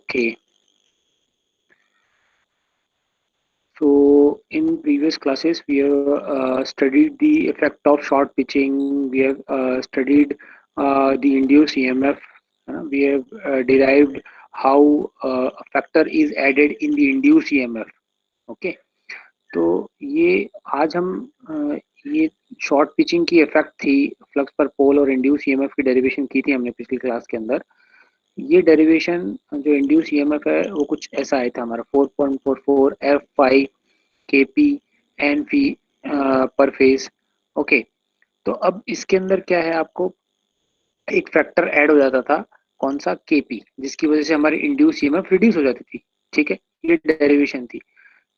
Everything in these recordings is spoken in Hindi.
Okay. So in previous classes, we have studied the effect of short pitching. We have studied the induced EMF. We have derived how a factor is added in the induced EMF. Okay. तो ये आज हम ये शॉर्ट पिचिंग की इफेक्ट थी फ्लक्स पर पोल और इंड्यूस ईएमएफ की डेरिवेशन की थी हमने पिछली क्लास के अंदर। ये डेरिवेशन जो इंड्यूस ईएमएफ है वो कुछ ऐसा आया था हमारा 4.44 एफ फाइव के पी एन पी पर फेज। ओके, तो अब इसके अंदर क्या है, आपको एक फैक्टर ऐड हो जाता था, कौन सा, केपी, जिसकी वजह से हमारी इंड्यूस ईएमएफ रिड्यूस हो जाती थी। ठीक है, ये डेरिवेशन थी।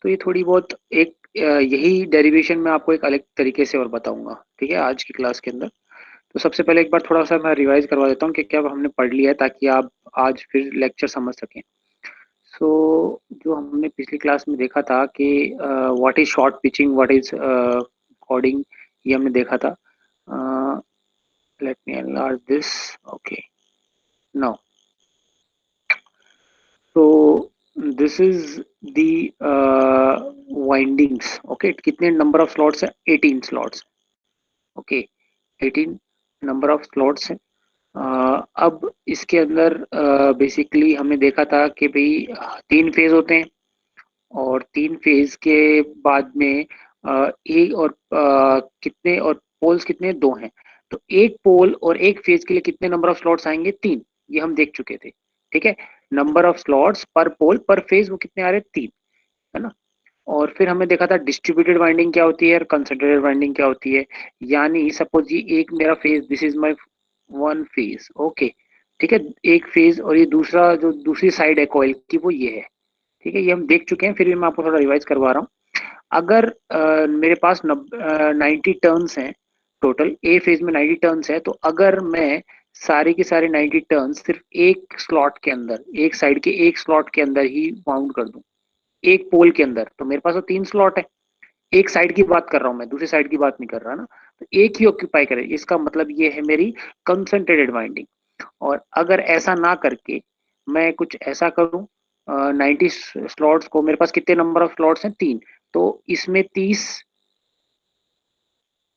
तो ये थोड़ी बहुत एक यही डेरिवेशन मैं आपको एक अलग तरीके से और बताऊंगा, ठीक है, आज की क्लास के अंदर। तो सबसे पहले एक बार थोड़ा सा मैं रिवाइज करवा देता हूँ कि क्या हमने पढ़ लिया है, ताकि आप आज फिर लेक्चर समझ सकें। सो जो हमने पिछली क्लास में देखा था कि what is short pitching, what is coding, ये हमने देखा था। Let me enlarge this. Okay, now so this is the windings. Okay, कितने नंबर ऑफ स्लॉट्स है, 18 slots. Okay, 18 number of slots है। अब इसके अंदर बेसिकली हमने देखा था कि भाई 3 फेज होते हैं, और 3 फेज के बाद में एक और कितने और पोल्स कितने, 2 हैं। तो एक पोल और एक फेज के लिए कितने नंबर ऑफ स्लॉट्स आएंगे, 3। ये हम देख चुके थे। ठीक है, number of slots per pole पर फेज वो कितने आ रहे, 3, है ना। और फिर हमने देखा था डिस्ट्रीब्यूटेड वाइंडिंग क्या होती है और कंसंट्रेटेड वाइंडिंग क्या होती है। यानी सपोज ये एक मेरा phase, this is my one phase. Okay, ठीक है, एक फेज, और ये दूसरा जो दूसरी साइड है कॉइल की वो ये है। ठीक है, ये हम देख चुके हैं, फिर भी मैं आपको थोड़ा रिवाइज करवा रहा हूँ। अगर मेरे पास 90 टर्न्स हैं टोटल, ए फेज में 90 टर्न्स है, तो अगर मैं सारे के सारे 90 टर्न्स सिर्फ एक स्लॉट के अंदर, एक साइड के एक स्लॉट के अंदर ही बाउंड कर दूं, एक पोल के अंदर, तो मेरे पास तो 3 स्लॉट है। एक साइड की बात कर रहा हूं मैं, दूसरी साइड की बात नहीं कर रहा ना। तो एक ही ऑक्यूपाई करे, इसका मतलब ये है मेरी कंसंट्रेटेड वाइंडिंग। और अगर ऐसा ना करके मैं कुछ ऐसा करूं, 90 स्लॉट्स को, मेरे पास कितने नंबर ऑफ स्लॉट्स हैं, 3, तो इसमें 30,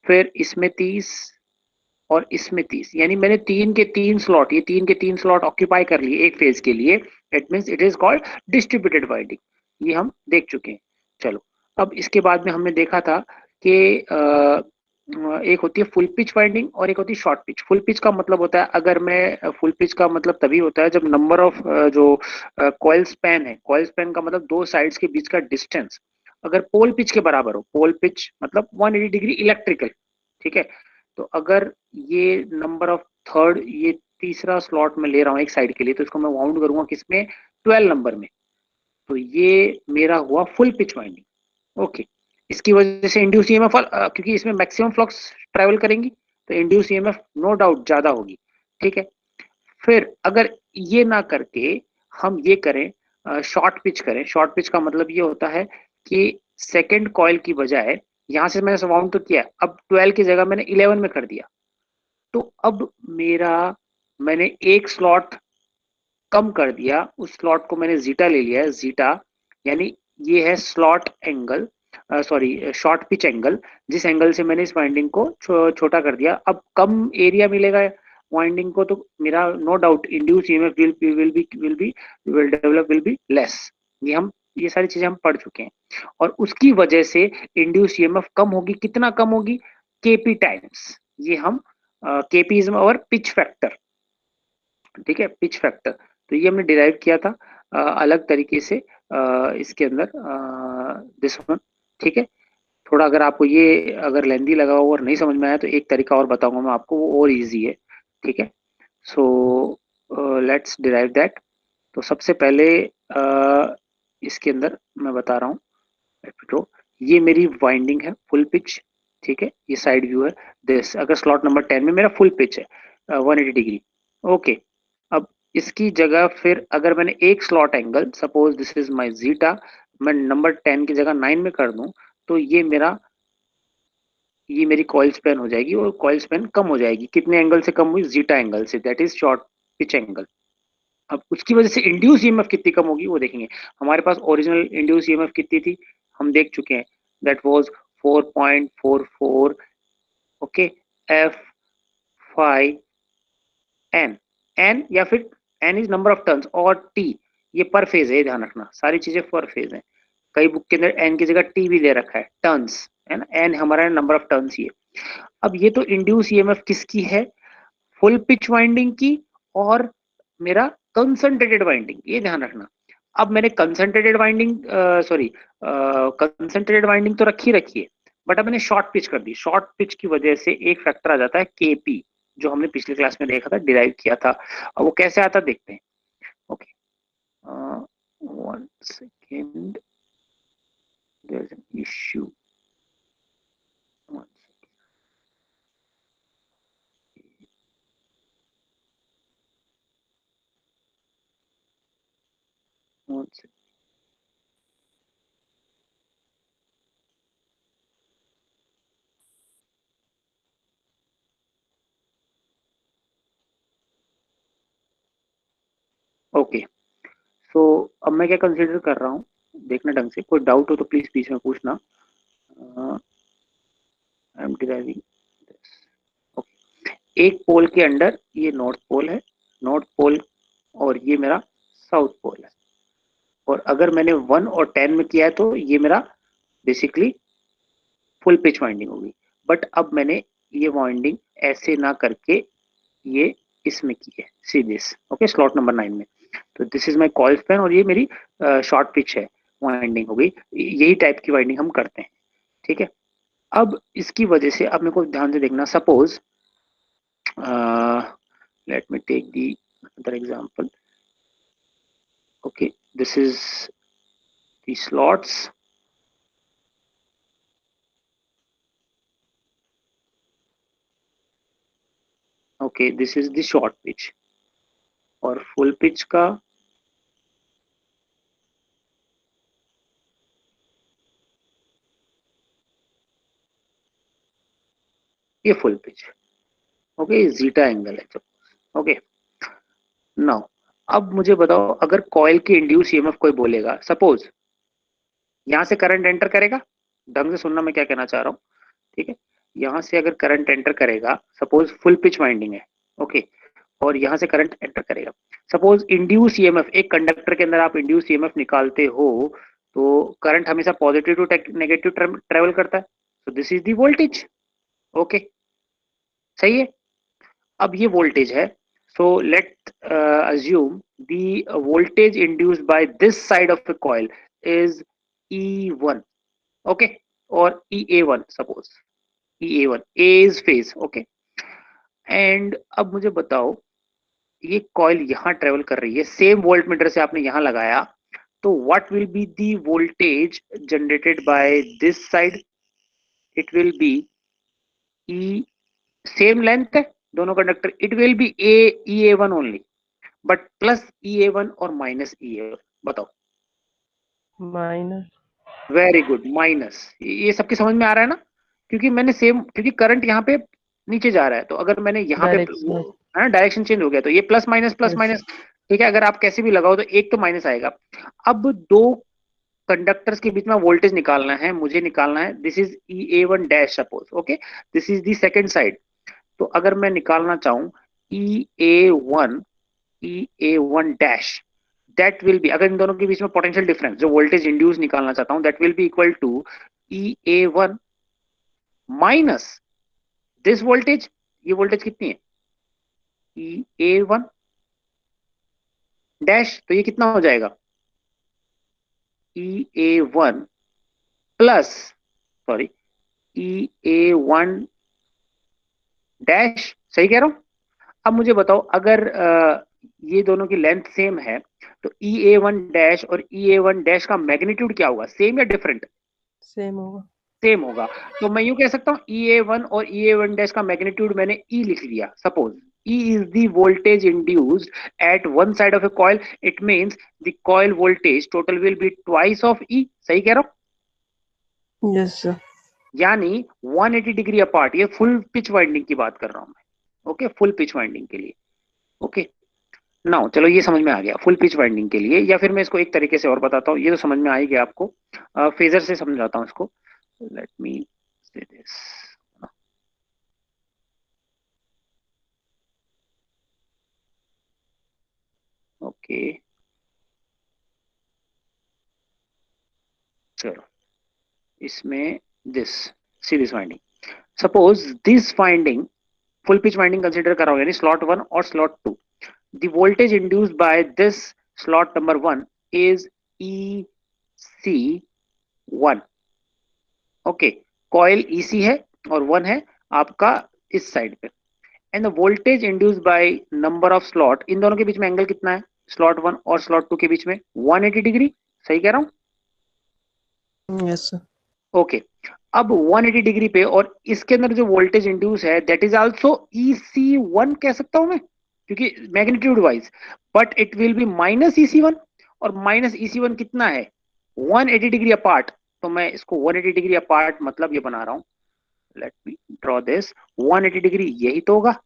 फिर इसमें 30 और इसमें 30, यानी मैंने 3 के 3 स्लॉट, ये 3 के 3 स्लॉट ऑक्यूपाई कर लिए एक फेज के लिए। It means it is called distributed winding. ये हम देख चुके हैं। चलो, अब इसके बाद में हमने देखा था कि एक होती है फुल पिच वाइंडिंग और एक होती है शॉर्ट पिच। फुल पिच का मतलब होता है, अगर मैं फुल पिच का मतलब तभी होता है जब नंबर ऑफ जो कॉइल स्पैन है, कॉइल स्पैन का मतलब दो साइड्स के बीच का डिस्टेंस अगर पोल पिच के बराबर हो। पोल पिच मतलब 180 डिग्री इलेक्ट्रिकल। ठीक है, तो अगर ये नंबर ऑफ थर्ड, ये तीसरा स्लॉट में ले रहा हूँ एक साइड के लिए, तो इसको मैं वाउंड करूंगा किसमें, 12 नंबर में। तो ये मेरा हुआ फुल पिच वाइंडिंग। ओके, इसकी वजह से इंड्यूस ईएमएफ, क्योंकि इसमें मैक्सिमम फ्लक्स ट्रेवल करेंगी, तो इंड्यूस ईएमएफ नो डाउट ज्यादा होगी। ठीक है, फिर अगर ये ना करके हम ये करें, शॉर्ट पिच करें। शॉर्ट पिच का मतलब ये होता है कि सेकेंड कॉइल की बजाय, यहां से मैंने वाउंड तो किया, अब 12 की जगह मैंने 11 में कर दिया, तो अब मेरा, मैंने एक स्लॉट कम कर दिया, उस स्लॉट को मैंने जीटा ले लिया है, जीटा यानी ये है slot angle, sorry short pitch angle, जिस एंगल से मैंने इस वाइंडिंग को छोटा कर दिया। अब कम एरिया मिलेगा वाइंडिंग को, तो मेरा no doubt induce EMF will develop, will be less. ये हम, ये सारी चीजें हम पढ़ चुके हैं। और उसकी वजह से इंड्यूस ईएमएफ कम होगी, कितना कम होगी, केपी टाइम्स। ये हम केपी इज और पिच फैक्टर। ठीक है, पिच फैक्टर, तो ये हमने डिराइव किया था अलग तरीके से इसके अंदर दिस वन। ठीक है, थोड़ा अगर आपको ये अगर लेंदी लगा हो और नहीं समझ में आया, तो एक तरीका और बताऊंगा मैं आपको, वो और इजी है। ठीक है, सो लेट्स डिराइव दैट। तो सबसे पहले इसके अंदर मैं बता रहा हूँ, ये मेरी वाइंडिंग है फुल पिच। ठीक है, ये साइड व्यू है। दिस, अगर स्लॉट नंबर 10 में मेरा फुल पिच है 180 डिग्री। ओके, अब इसकी जगह फिर अगर मैंने एक slot angle, suppose this is my zeta, मैं नंबर 10 की जगह 9 में कर दूं, तो ये मेरा, ये मेरी कॉइल स्पैन हो जाएगी, और कॉइल स्पैन कम हो जाएगी, कितने एंगल से कम हुई, जीटा एंगल से, that is short pitch angle. अब उसकी वजह से इंड्यूस ईएमएफ कितनी कम होगी वो देखेंगे। हमारे पास ओरिजिनल इंड्यूस ईएमएफ कितनी थी हम देख चुके हैं, that was 4.44, okay, F five N या फिर N is number of turns और टी ये पर फेज है, ध्यान रखना सारी चीजें पर फेज है। कई बुक के अंदर एन की जगह टी भी दे रखा है, टर्न्स है ना, एन हमारा नंबर ऑफ टर्न्स ही है। अब ये तो इंड्यूस ईएमएफ किसकी है, फुल पिच वाइंडिंग की और मेरा कंसंट्रेटेड वाइंडिंग, ये ध्यान रखना। अब मैंने कंसंट्रेटेड वाइंडिंग कंसंट्रेटेड वाइंडिंग तो रखी है, बट अब मैंने शॉर्ट पिच कर दी। शॉर्ट पिच की वजह से एक फैक्टर आ जाता है केपी, जो हमने पिछले क्लास में देखा था, डिराइव किया था। अब वो कैसे आता देखते हैं। Okay, 1 second, there is an issue. 1 second. Okay, so अब मैं क्या कंसिडर कर रहा हूँ, देखना ढंग से, कोई डाउट हो तो प्लीज बीच में पूछना। I am deriving this. Okay, एक पोल के अंदर ये नॉर्थ पोल है, नॉर्थ पोल, और ये मेरा साउथ पोल है। और अगर मैंने 1 और 10 में किया है तो ये मेरा बेसिकली फुल पिच वाइंडिंग होगी। बट अब मैंने ये वाइंडिंग ऐसे ना करके ये इसमें की है, see this, okay, slot number 9 में। तो this is my coil span और ये मेरी शॉर्ट पिच है, वाइंडिंग हो गई। यही टाइप की वाइंडिंग हम करते हैं, ठीक है। अब इसकी वजह से अब मेरे को ध्यान से देखना, suppose let me take the other example. Okay, this is the slots. Okay, this is the short pitch और full pitch का ये full pitch, okay, zeta angle है। ओके, नाउ अब मुझे बताओ, अगर कॉइल की इंड्यूस ईएमएफ कोई बोलेगा, सपोज यहां से करंट एंटर करेगा, ढंग से सुनना मैं क्या कहना चाह रहा हूँ, ठीक है। यहां से अगर करंट एंटर करेगा, सपोज फुल पिच वाइंडिंग है, ओके, और यहां से करंट एंटर करेगा। सपोज इंड्यूस ईएमएफ, एक कंडक्टर के अंदर आप इंड्यूस ईएमएफ निकालते हो तो करंट हमेशा पॉजिटिव टू नेगेटिव ट्रेवल करता है, तो this is the voltage, okay, सही है। अब ये वोल्टेज है, so let assume the voltage induced by this side of the coil is E1, okay, और EA1, suppose EA1, A is phase, okay. And अब मुझे बताओ, ये कॉइल यहाँ ट्रेवल कर रही है, सेम वोल्ट मीटर से आपने यहाँ लगाया, तो what will be the voltage generated by this side, it will be E, same length है दोनों conductor, it will be a EA1 only, but plus EA1 और माइनस EA1, बताओ। Minus, very good, minus. ये सबके समझ में आ रहा है ना, क्योंकि मैंने सेम, क्योंकि करंट यहाँ पे नीचे जा रहा है, तो अगर मैंने यहाँ पे डायरेक्शन, है ना डायरेक्शन चेंज हो गया, तो ये plus minus plus yes, minus, ठीक है। अगर आप कैसे भी लगाओ तो एक तो माइनस आएगा। अब दो कंडक्टर्स के बीच में वोल्टेज निकालना है, मुझे निकालना है, this is EA1 dash, suppose, okay, this is the second side. तो अगर मैं निकालना चाहूं EA1, EA1 dash, that will B, अगर इन दोनों के बीच में पोटेंशियल डिफरेंस, जो वोल्टेज इंड्यूस निकालना चाहता हूं, that will be equal to EA1 minus this voltage, ये वोल्टेज कितनी है EA1 डैश, तो ये कितना हो जाएगा EA1 plus, sorry, EA1 dash, सही कह रहा हूं। अब मुझे बताओ, अगर ये दोनों की लेंथ सेम है तो EA1 डैश और EA1 डैश का मैग्नीट्यूड क्या होगा, सेम या डिफरेंट, सेम होगा। सेम होगा। तो मैं यूं कह सकता हूं EA1 और EA1 डैश का मैग्नीट्यूड मैंने E लिख लिया, suppose E is the voltage induced at one side of a coil, it means the coil voltage total will be twice of E, सही कह रहा हूं, यस सर, यानी 180 डिग्री अपार्ट। ये फुल पिच वाइंडिंग की बात कर रहा हूं मैं, ओके, फुल पिच वाइंडिंग के लिए, ओके। नाउ चलो ये समझ में आ गया फुल पिच वाइंडिंग के लिए, या फिर मैं इसको एक तरीके से और बताता हूँ, ये तो समझ में आ ही गया आपको। फेजर से समझाता हूँ इसको। लेट मी से दिस। ओके, चलो इसमें this, see this winding, suppose this winding full pitch winding consider कर रहा हूँ, यानी स्लॉट 1 और slot 2। The voltage induced by this slot number 1 is EC1। Okay, coil EC है और 1 है आपका इस साइड पे। And the voltage induced by number of slot, इन दोनों के बीच में एंगल कितना है, स्लॉट 1 और स्लॉट 2 के बीच में 180 डिग्री। सही कह रहा हूँ? Yes sir. ओके, अब 180 डिग्री पे और इसके अंदर जो वोल्टेज इंड्यूस है दैट इज आल्सो EC1 कह सकता हूं मैं, क्योंकि magnitude wise, but it will B minus EC1। और माइनस EC1 कितना है, 180 डिग्री अपार्ट। तो मैं इसको 180 डिग्री अपार्ट मतलब ये बना रहा हूं, late me draw this. 180 degree यही तो होगा,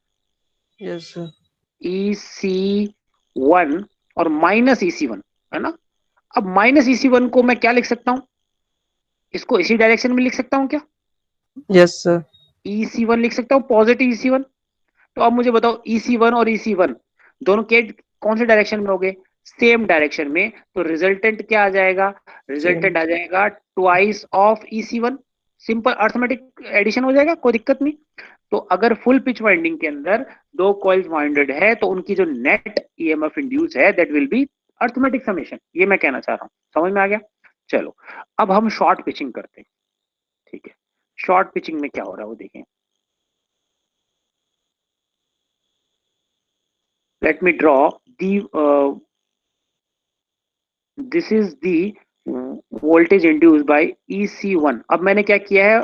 यस सर। EC1 और माइनस EC1, है ना। अब माइनस EC1 को मैं क्या लिख सकता हूं, इसको इसी डायरेक्शन में लिख सकता हूं क्या, यस सर। EC1 लिख सकता हूँ, पॉजिटिव EC1। तो अब मुझे बताओ EC1 और EC1 दोनों के कौन से डायरेक्शन में हो गए, सेम डायरेक्शन में। तो रिजल्टेंट क्या आ जाएगा, सेम। रिजल्टेंट आ जाएगा twice of EC1। Simple arithmetic addition हो जाएगा, कोई दिक्कत नहीं। तो अगर फुल पिच वाइंडिंग के अंदर दो कॉइल्स वाइंडेड है तो उनकी जो नेट EMF इंड्यूस है that will B arithmetic summation, ये मैं कहना चाह रहा हूँ। समझ में आ गया? चलो अब हम शॉर्ट पिचिंग करते हैं। ठीक है, शॉर्ट पिचिंग में क्या हो रहा है वो देखें। let me draw the this is the voltage induced by EC1। अब मैंने क्या किया है,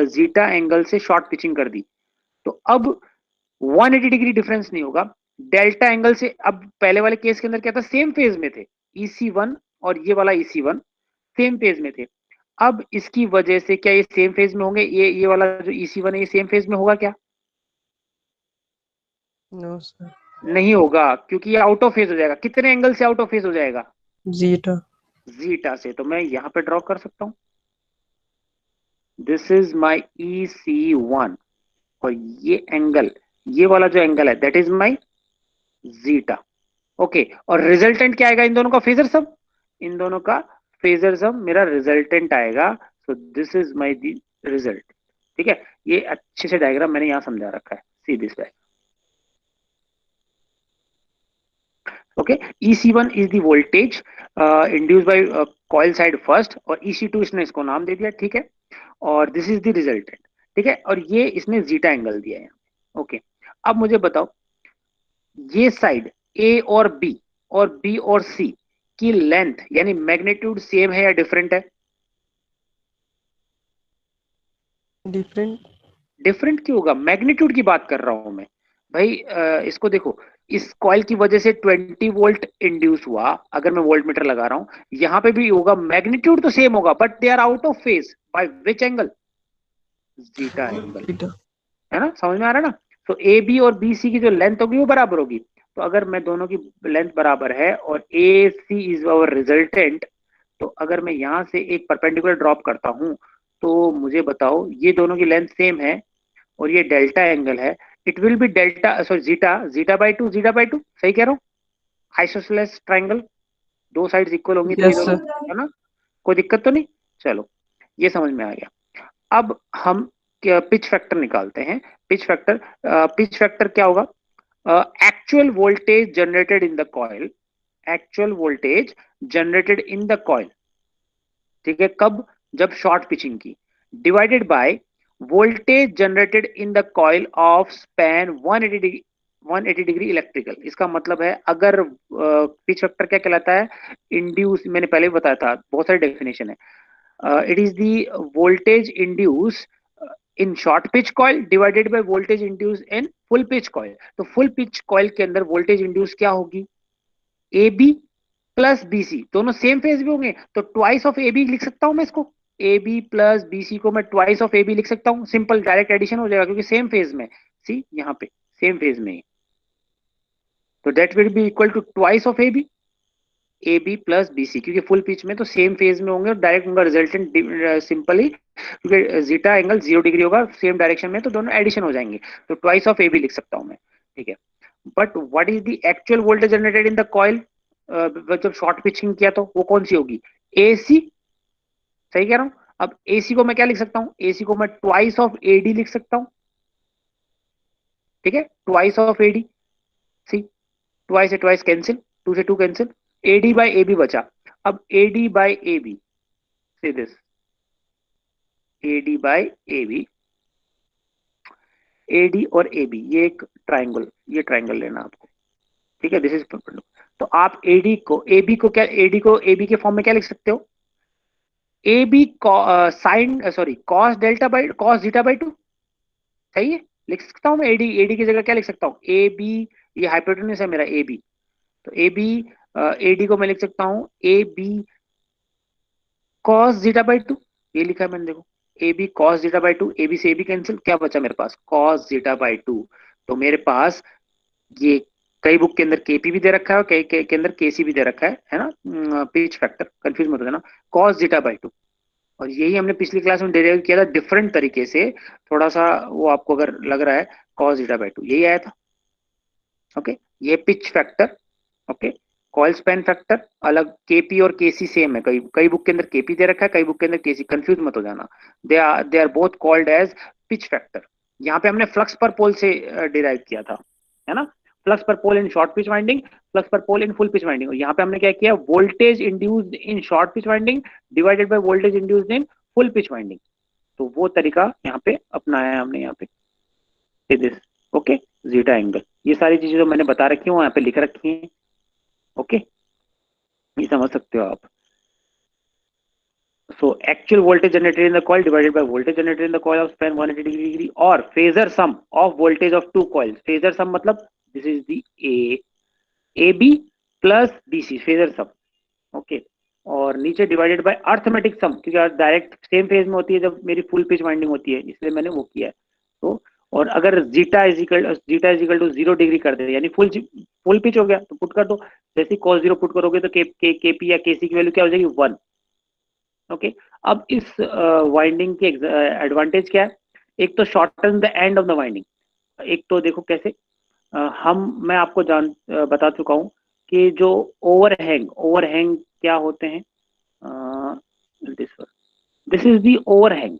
जीटा एंगल से शॉर्ट पिचिंग कर दी। तो अब 180 डिग्री डिफरेंस नहीं होगा, डेल्टा एंगल से। अब पहले वाले केस के अंदर क्या था, सेम फेज में थे EC1 और ये वाला EC1 सेम फेज में थे। अब इसकी वजह से क्या ये सेम फेज में होंगे, ये वाला जो EC1 है ये सेम फेज में होगा क्या, नो सर। नहीं होगा, क्योंकि ये आउट ऑफ फेज हो जाएगा। कितने एंगल से आउट ऑफ फेज हो जाएगा, जीटा। जीटा से। तो मैं यहां पे ड्रॉ कर सकता हूं, दिस इज माई EC1 और ये एंगल, ये वाला जो एंगल है that is my zeta. Okay, और रिजल्टेंट क्या आएगा इन दोनों का फेजर सम, इन दोनों का फेजर सम मेरा रिजल्टेंट आएगा। सो दिस इज माई रिजल्ट। ठीक है, ये अच्छे से डायग्राम मैंने यहां समझा रखा है, see this diagram. Okay, EC1 is the voltage induce by coil side first, और EC2 इसने इसको नाम दे दिया। ठीक है, और दिस इज द रिजल्टेंट। ठीक है, और ये इसने जीटा एंगल दिया है। ओके, अब मुझे बताओ ये साइड A और B और C की लेंथ यानी मैग्नीट्यूड सेम है या डिफरेंट है, डिफरेंट। डिफरेंट क्यों होगा, मैग्नीट्यूड की बात कर रहा हूं मैं भाई। इसको देखो, इस कॉइल की वजह से 20 वोल्ट इंड्यूस हुआ, अगर मैं वोल्ट मीटर लगा रहा हूं यहां पे भी होगा, मैग्नीट्यूड तो सेम होगा, but they are out of phase by which angle, zeta angle. Zeta. है ना, समझ में आ रहा है ना। तो AB और BC की जो लेंथ होगी वो बराबर होगी। तो अगर मैं दोनों की लेंथ बराबर है और AC इज अवर रिजल्टेंट, तो अगर मैं यहां से एक परपेंडिकुलर ड्रॉप करता हूं तो मुझे बताओ ये दोनों की लेंथ सेम है और ये डेल्टा एंगल है, it will B delta sorry zeta, zeta by to, zeta by two. सही कह रहा हूँ, आइसोसेलेस ट्राइंगल, दो साइड्स इक्वल होंगी तो ये यस दोनों, सर। है ना, कोई दिक्कत तो नहीं। चलो ये समझ में आ गया। अब हम पिच फैक्टर निकालते हैं। पिच फैक्टर क्या होगा, actual voltage generated in the coil, actual voltage generated in the coil. ठीक है, कब, जब शॉर्ट पिचिंग की, divided by voltage generated in the coil of span 180 degree, 180 degree electrical. इसका मतलब है अगर पिच फैक्टर क्या कहलाता है, इंड्यूस, मैंने पहले भी बताया था, बहुत सारी डेफिनेशन है। It is the voltage induce in short pitch coil divided by voltage induce in full pitch coil. तो फुल पिच कॉइल के अंदर वोल्टेज इंड्यूस क्या होगी, AB प्लस BC दोनों सेम फेज में होंगे, तो ट्वाइस ऑफ AB लिख सकता हूं मैं इसको, AB प्लस BC को मैं ट्वाइस ऑफ AB लिख सकता हूं, सिंपल डायरेक्ट एडिशन हो जाएगा क्योंकि सेम फेज में। सी यहाँ पे सेम फेज में ही, तो that will be equal to twice of A B plus B C, क्योंकि फुल पिच में तो सेम फेज में होंगे और डायरेक्ट उनका रिजल्टेंट सिंपली, क्योंकि जीटा एंगल 0 डिग्री होगा सेम डायरेक्शन में, तो दोनों एडिशन हो जाएंगे, तो ट्वाइस ऑफ ए बी लिख सकता हूं मैं, ठीक है। But what is the actual voltage generated in the coil, जब शॉर्ट पिचिंग किया तो वो कौन सी होगी, एसी, सही कह रहा हूं। अब एसी को मैं क्या लिख सकता हूं, एसी को मैं ट्वाइस ऑफ एडी लिख सकता हूं, ठीक है, twice of AD, C twice से ट्वाइस कैंसिल, टू से two cancel, AD by A B बचा। अब एडी बाई ए बी, से this AD by A B, AD और ए बी ये एक ट्राइंगल, ये ट्राइंगल लेना आपको, ठीक है, दिस इज। तो आप एडी को ए बी को क्या, एडी को ए बी के फॉर्म में क्या लिख सकते हो, A B sine sorry cos delta by cos zeta by two, सही है, लिख सकता हूं मैं एडी, एडी की जगह क्या लिख सकता हूं, ए बी, ये हाइपोटेन्यूज है मेरा ए बी, तो ए बी एडी को मैं लिख सकता हूं A B cos zeta by two, ये लिखा है मैंने, देखो A B cos zeta by two, A B से ए बी कैंसिल, क्या बचा मेरे पास कॉस जीटा बाई टू। तो मेरे पास ये कई बुक के अंदर केपी भी दे रखा है और कई के अंदर केसी भी दे रखा है ना, पिच फैक्टर, कंफ्यूज मत हो जाना, कॉस जीटा बाई टू। और यही हमने पिछली क्लास में डेरिव किया था डिफरेंट तरीके से, थोड़ा सा वो आपको अगर लग रहा है, कॉस जीटा बाई टू यही आया था, ओके। ये pitch factor, okay, coil span factor अलग, केपी और केसी सेम है, कई कई बुक के अंदर केपी दे रखा है, कई बुक के अंदर केसी, कंफ्यूज मत हो जाना, they are both called as pitch factor. यहाँ पे हमने फ्लक्स पर पोल से डिराइव किया था, है ना, flux per pole in short pitch winding, flux per pole in full pitch winding. और यहाँ पे हमने क्या किया, voltage induced in short pitch winding divided by voltage induced in full pitch winding, तो वो तरीका यहाँ पे अपनाया है हमने, यहाँ पे दिस, ओके, जीटा एंगल, ये सारी चीजें जो मैंने बता रखी हूँ यहाँ पे लिख रखी हैं, ओके, ये समझ सकते हो आप। So actual voltage generated in the coil divided by voltage generated in the coil of span 180 degree or phasor sum of voltage of two coils. Phasor sum मतलब this is the AB plus BC phasor sum, okay. और नीचे डिवाइडेड बाय अर्थमेटिक सम, क्योंकि डायरेक्ट सेम फेज में होती है जब मेरी फुल पिच वाइंडिंग होती है, इसलिए मैंने वो किया है। तो और अगर zeta is equal to 0 degree कर दे, यानी फुल पिच हो गया, तो पुट कर दो, जैसे cos 0 पुट करोगे तो केपी या केसी की वैल्यू क्या हो जाएगी 1, ओके। अब इस वाइंडिंग के एडवांटेज क्या है, एक तो shorten the end of the winding, एक तो देखो कैसे, मैं आपको बता चुका हूं कि जो ओवरहैंग क्या होते हैं, this is the overhang,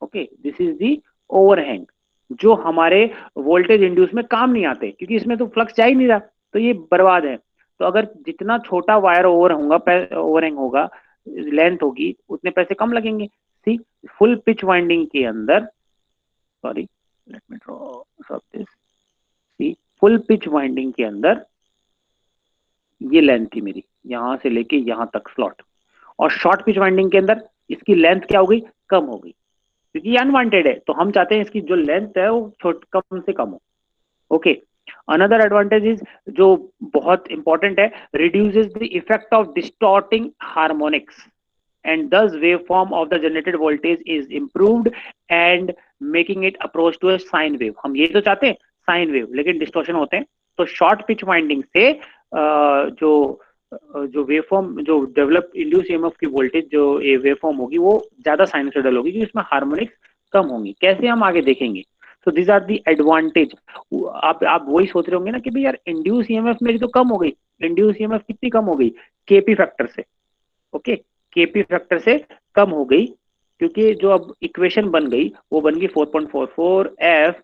okay, this is the overhang, जो हमारे वोल्टेज इंड्यूस में काम नहीं आते, क्योंकि इसमें तो फ्लक्स जा ही नहीं रहा, तो ये बर्बाद है। तो अगर जितना छोटा वायर ओवरहैंग होगा, लेंथ होगी, उतने पैसे कम लगेंगे। सी फुल पिच वाइंडिंग के अंदर, sorry let me draw this, see full pitch winding के अंदर ये लेंथ थी मेरी, यहां से लेके यहां तक स्लॉट, और शॉर्ट पिच वाइंडिंग के अंदर इसकी लेंथ क्या हो गई, कम हो गई, क्योंकि ये अनवांटेड है, तो हम चाहते हैं इसकी जो लेंथ है वो कम से कम हो, ओके। अनदर एडवांटेज इज, जो बहुत इंपॉर्टेंट है, reduces the effect of distorting harmonics and thus waveform of the generated voltage is improved and making it approach to a sine wave। हम ये तो चाहते हैं साइन वेव, लेकिन डिस्टॉर्शन होते हैं, तो शॉर्ट पिच वाइंडिंग से जो वेवफॉर्म, जो डेवलप इंड्यूस ईएमएफ की वोल्टेज जो ये वेवफॉर्म होगी वो ज्यादा साइनसोइडल होगी, क्योंकि इसमें हार्मोनिक्स कम होंगी। कैसे हम आगे देखेंगे। So this are the advantage. आप वही सोच रहे होंगे ना कि भाई यार इंड्यूस ईएमएफ मेरी तो कम हो गई, इंड्यूस ईएमएफ कितनी कम हो गई, केपी फैक्टर से, ओके, केपी फैक्टर से कम हो गई, क्योंकि जो अब इक्वेशन बन गई वो बन गई 4.44 F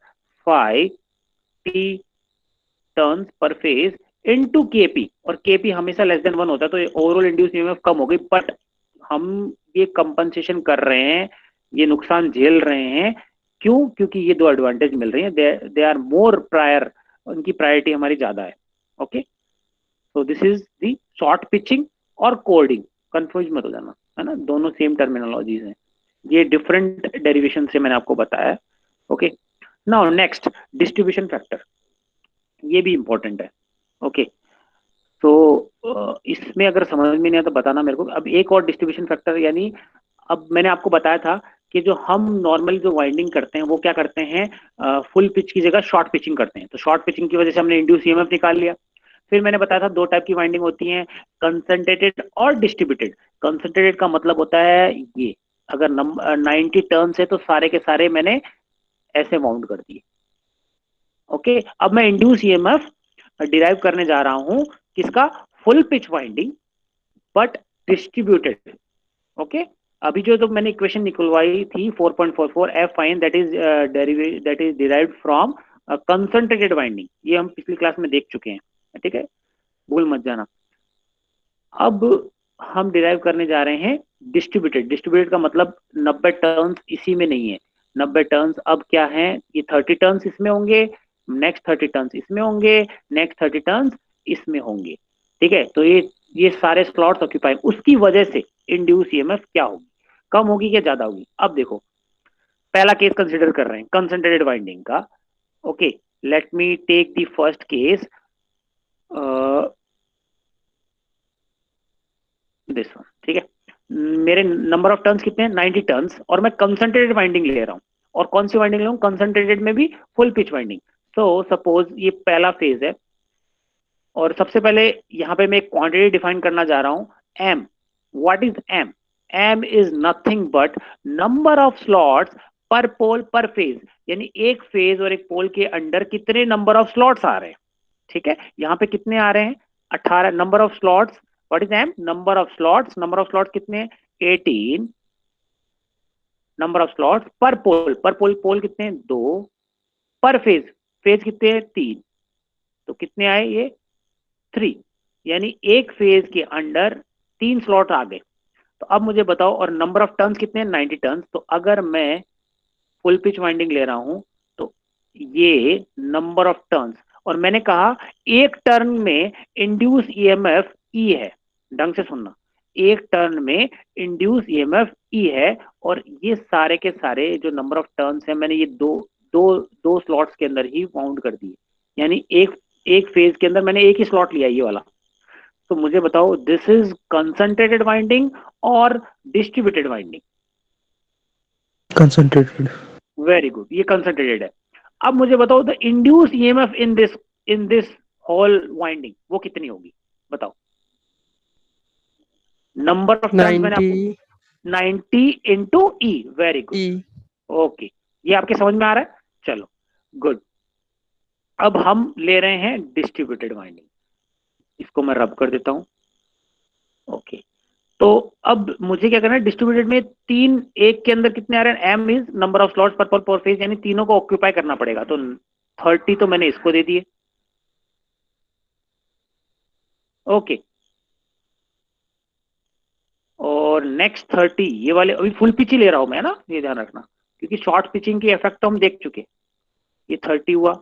5 T turns per phase into KP, और केपी हमेशा लेस देन 1 होता है, तो ये ओवरऑल इंड्यूस ईएमएफ कम हो गई। बट हम ये कंपनसेशन कर रहे हैं, ये नुकसान झेल रहे हैं, क्यों, क्योंकि ये दो एडवांटेज मिल रही है, दे आर मोर प्रायर, उनकी प्रायोरिटी हमारी ज्यादा है, okay. So this is the short pitching और कोडिंग, कंफ्यूज मत हो जाना, है ना, दोनों सेम टर्मिनोलॉजीज हैं, ये डिफरेंट डेरिवेशन से मैंने आपको बताया, okay. Now next distribution factor, ये भी इंपॉर्टेंट है, ओके। तो इसमें अगर समझ में नहीं आया तो बताना मेरे को। अब एक और डिस्ट्रीब्यूशन फैक्टर, यानी अब मैंने आपको बताया था कि जो हम नॉर्मली जो वाइंडिंग करते हैं वो क्या करते हैं, फुल पिच की जगह शॉर्ट पिचिंग करते हैं। तो शॉर्ट पिचिंग की वजह से हमने इंड्यूस ईएमएफ निकाल लिया। फिर मैंने बताया था दो टाइप की वाइंडिंग होती है, कंसंट्रेटेड और डिस्ट्रीब्यूटेड। कंसंट्रेटेड का मतलब होता है ये, अगर 90 टर्न्स है तो सारे के सारे मैंने ऐसे वाउंड कर दिए। ओके, अब मैं इंड्यूस ईएमएफ डिराइव करने जा रहा हूं किसका, full pitch winding but distributed. Okay, अभी जो तो मैंने इक्वेशन निकलवाई थी 4.44 F fine that is derived from concentrated winding, ये हम पिछली क्लास में देख चुके हैं, ठीक है, भूल मत जाना। अब हम डिराइव करने जा रहे हैं डिस्ट्रीब्यूटेड। डिस्ट्रीब्यूटेड का मतलब 90 टर्न्स इसी में नहीं है, 90 टर्न्स अब क्या है, ये 30 टर्न्स इसमें होंगे, नेक्स्ट 30 टर्न्स इसमें होंगे, नेक्स्ट 30 टर्न्स इसमें होंगे, ठीक है। तो ये सारे स्लॉट्स ऑक्यूपाई, उसकी वजह से इंड्यूस ईएमएफ क्या होगी, कम होगी या ज्यादा होगी। अब देखो, पहला केस कंसिडर कर रहे हैं कंसंट्रेटेड वाइंडिंग का। Okay, let me take the first case, this one, ठीक है। मेरे नंबर ऑफ टर्न्स कितने हैं, 90 टर्न्स, और मैं कंसंट्रेटेड वाइंडिंग ले रहा हूं। और कौन सी वाइंडिंग ले रहा हूं, कंसंट्रेटेड में भी फुल पिच वाइंडिंग। तो सपोज ये पहला फेज है, और सबसे पहले यहां पे मैं एक क्वांटिटी डिफाइन करना जा रहा हूं, M. What is M, M is nothing but number of slots per pole पर फेज, यानी एक फेज और एक पोल के अंडर कितने नंबर ऑफ स्लॉट्स आ रहे हैं, ठीक है। यहाँ पे कितने आ रहे हैं, 18 number of slots. What is M, number of slots, number of slots कितने हैं, 18 number of slots per pole, पर पोल पोल कितने हैं, 2, पर फेज, फेज कितने हैं, 3, तो कितने आए ये 3, यानी एक फेज के अंडर 3 स्लॉट आ गए। तो अब मुझे बताओ, और नंबर ऑफ टर्न्स कितने हैं, 90 टर्न्स। तो अगर मैं फुल पिच वाइंडिंग ले रहा हूं तो ये नंबर ऑफ टर्न्स, और मैंने कहा एक टर्न में इंड्यूस ईएमएफ ई है, ढंग से सुनना, एक टर्न में इंड्यूस ईएमएफ ई है, और ये सारे के सारे जो नंबर ऑफ टर्न्स है मैंने ये दो दो दो स्लॉट्स के अंदर ही काउंट कर दिए, यानी एक एक फेज के अंदर मैंने एक ही स्लॉट लिया ये वाला। तो मुझे बताओ दिस इज कंसंट्रेटेड वाइंडिंग और distributed winding, concentrated. Very good, ये कंसंट्रेटेड है। अब मुझे बताओ the induce EMF in this whole winding वो कितनी होगी, बताओ। नंबर ऑफ टर्न्स मैंने आपको 90 90 इंटू ई, वेरी गुड, E. ओके, ये आपके समझ में आ रहा है, चलो गुड। अब हम ले रहे हैं डिस्ट्रीब्यूटेड वाइंडिंग, इसको मैं रब कर देता हूं, ओके। तो अब मुझे क्या करना है, डिस्ट्रीब्यूटेड में तीन, एक के अंदर कितने आ रहे हैं, M is number of slots per phase, यानी तीनों को ऑक्यूपाई करना पड़ेगा। तो 30 तो मैंने इसको दे दिए, ओके, और नेक्स्ट 30 ये वाले, अभी फुल पिच ही ले रहा हूं मैं ना, ये ध्यान रखना, क्योंकि शॉर्ट पिचिंग की इफेक्ट तो हम देख चुके, ये 30 हुआ।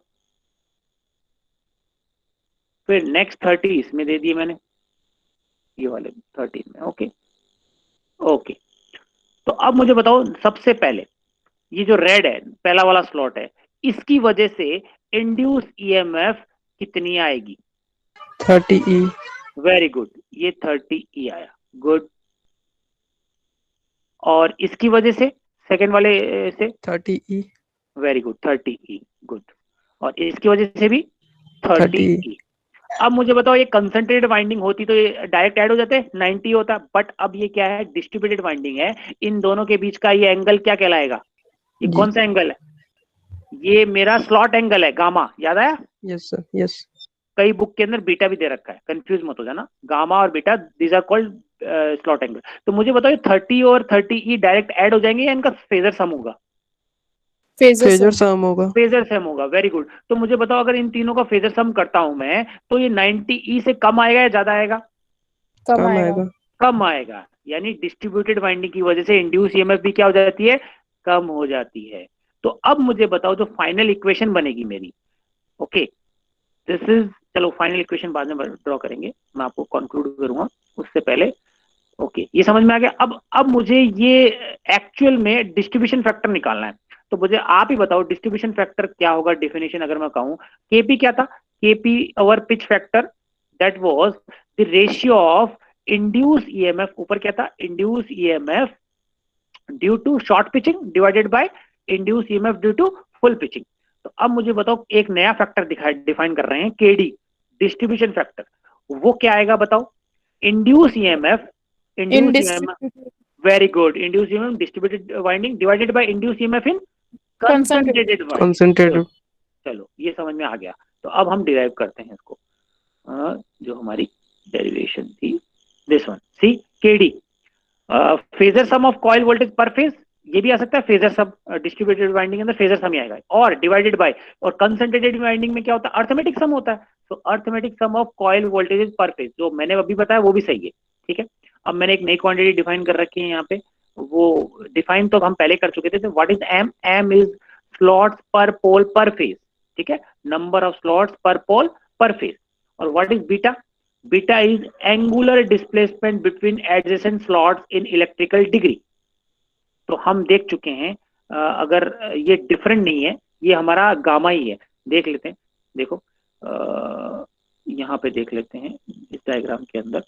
फिर नेक्स्ट 30 इसमें दे दिए मैंने, ये वाले 13 में, ओके ओके। तो अब मुझे बताओ सबसे पहले ये जो रेड है पहला वाला स्लॉट है, इसकी वजह से इंड्यूस ईएमएफ कितनी आएगी, 30 E. वेरी गुड, ये 30 ई आया, गुड। और इसकी वजह से सेकेंड वाले से, 30 E. वेरी गुड, 30 ई, गुड। और इसकी वजह से भी 30 30 ई। अब मुझे बताओ ये कंसंट्रेटेड वाइंडिंग होती तो ये डायरेक्ट ऐड हो जाते, 90 होता, बट अब ये क्या है, डिस्ट्रीब्यूटेड वाइंडिंग है, इन दोनों के बीच का ये एंगल क्या कहलाएगा, ये G. कौन सा एंगल है, ये मेरा स्लॉट एंगल है, गामा, याद आया। Yes sir. Yes. कई बुक के अंदर बीटा भी दे रखा है, कंफ्यूज मत हो जाना, गामा और beta these are called slot angle. तो मुझे बताओ 30 और 30 ई डायरेक्ट ऐड हो जाएंगे या इनका फेजर सम होगा, फेजर सम होगा. फेजर सम होगा, वेरी गुड। तो मुझे बताओ अगर इन तीनों का फेजर सम करता हूं मैं, तो ये 90 ई से कम आएगा या ज्यादा आएगा, कम आएगा. कम आएगा, यानी डिस्ट्रीब्यूटेड वाइंडिंग की वजह से इंड्यूस ईएमएफ भी क्या हो जाती है, कम हो जाती है। तो अब मुझे बताओ जो फाइनल इक्वेशन बनेगी मेरी, ओके, दिस इज, चलो फाइनल इक्वेशन बाद में ड्रॉ करेंगे, मैं आपको कंक्लूड करूंगा उससे पहले, ओके, ये समझ में आ गया। अब मुझे ये एक्चुअल में डिस्ट्रीब्यूशन फैक्टर निकालना है, तो मुझे आप ही बताओ डिस्ट्रीब्यूशन फैक्टर क्या होगा, डेफिनेशन अगर मैं कहूं, केपी क्या था, KP or pitch factor, that was the ratio of induce EMF, ऊपर क्या था, induce EMF due to short pitching divided by induce EMF due to full pitching. तो अब मुझे बताओ, एक नया फैक्टर डिफाइन कर रहे हैं, केडी, डिस्ट्रीब्यूशन फैक्टर। वो क्या आएगा बताओ? Induce EMF, induce EMF, very good, induce EMF distributed winding divided by induce EMF in concentrated winding. चलो ये समझ में आ गया। तो अब हम डिराइव करते हैं इसको, जो हमारी डेरिवेशन थी, this one, C KD, phasor sum of coil voltage पर फेज, ये भी आ सकता है फेजर सम, डिस्ट्रीब्यूटेड वाइंडिंग के अंदर फेजर सम ही आएगा, और डिवाइडेड बाय, और कंसंट्रेटेड वाइंडिंग में क्या होता है? अर्थमेटिक सम होता है। तो arithmetic sum of coil voltages per phase, जो मैंने अभी बताया वो भी सही है, ठीक है। अब मैंने एक नई क्वांटिटी डिफाइन कर रखी है यहाँ पे, वो डिफाइन तो हम पहले कर चुके थे। What is M? M is slots per pole पर फेज, ठीक है, number of slots per pole पर फेज। और what is beta? Beta is angular displacement between adjacent slots in electrical degree. तो हम देख चुके हैं, अगर ये डिफरेंट नहीं है, ये हमारा गामा ही है। देख लेते हैं, देखो यहाँ पे देख लेते हैं इस डायग्राम के अंदर,